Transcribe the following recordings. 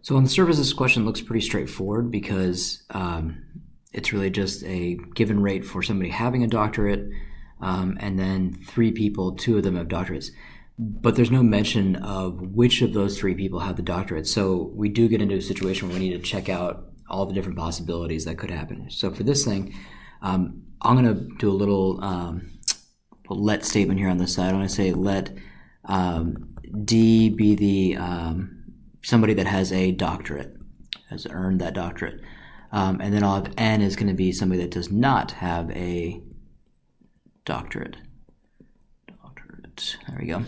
So on the surface, this question looks pretty straightforward because it's really just a given rate for somebody having a doctorate, and then three people, two of them have doctorates. But there's no mention of which of those three people have the doctorate. So we do get into a situation where we need to check out all the different possibilities that could happen. So for this thing, I'm going to do a little let statement here on this side. I'm going to say let D be the somebody that has a doctorate, has earned that doctorate. And then I'll have N is going to be somebody that does not have a doctorate. There we go.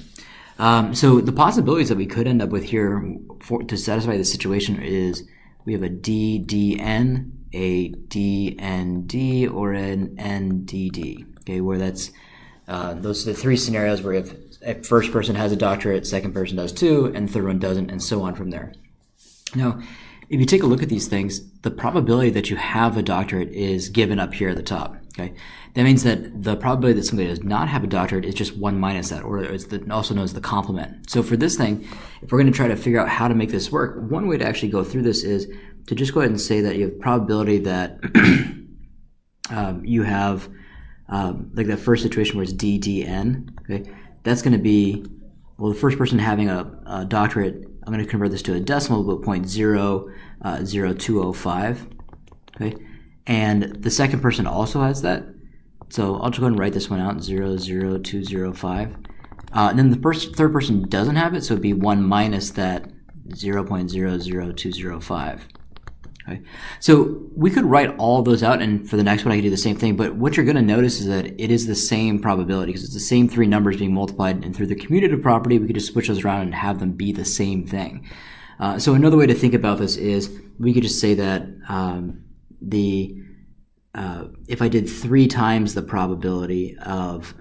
So the possibilities that we could end up with here to satisfy this situation is we have a DDN, a DND, or an NDD. Okay, where that's those are the three scenarios where if a first person has a doctorate, second person does too, and third one doesn't, and so on from there. Now, if you take a look at these things, the probability that you have a doctorate is given up here at the top. Okay, that means that the probability that somebody does not have a doctorate is just 1 minus that, or it's also known as the complement. So for this thing, if we're going to try to figure out how to make this work, one way to actually go through this is to just go ahead and say that you have probability that you have like that first situation where it's DDN. Okay, that's going to be, well, the first person having a doctorate, I'm going to convert this to a decimal, but 0.00205. Okay, and the second person also has that. So I'll just go ahead and write this one out, 00205. And then the third person doesn't have it, so it'd be 1 minus that 0.00205. Okay. So we could write all of those out, and for the next one I could do the same thing, but what you're going to notice is that it is the same probability because it's the same three numbers being multiplied, and through the commutative property we could just switch those around and have them be the same thing. So another way to think about this is we could just say that if I did 3 times the probability of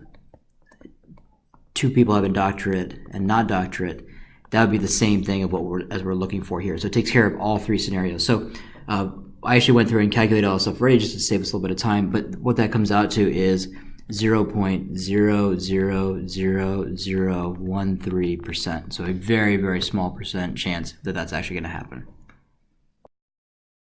2 people having doctorate and not doctorate, that would be the same thing of what we're looking for here. So it takes care of all 3 scenarios. So I actually went through and calculated all this stuff already just to save us a little bit of time, but what that comes out to is 0.0000013%. So a very, very small percent chance that that's actually going to happen.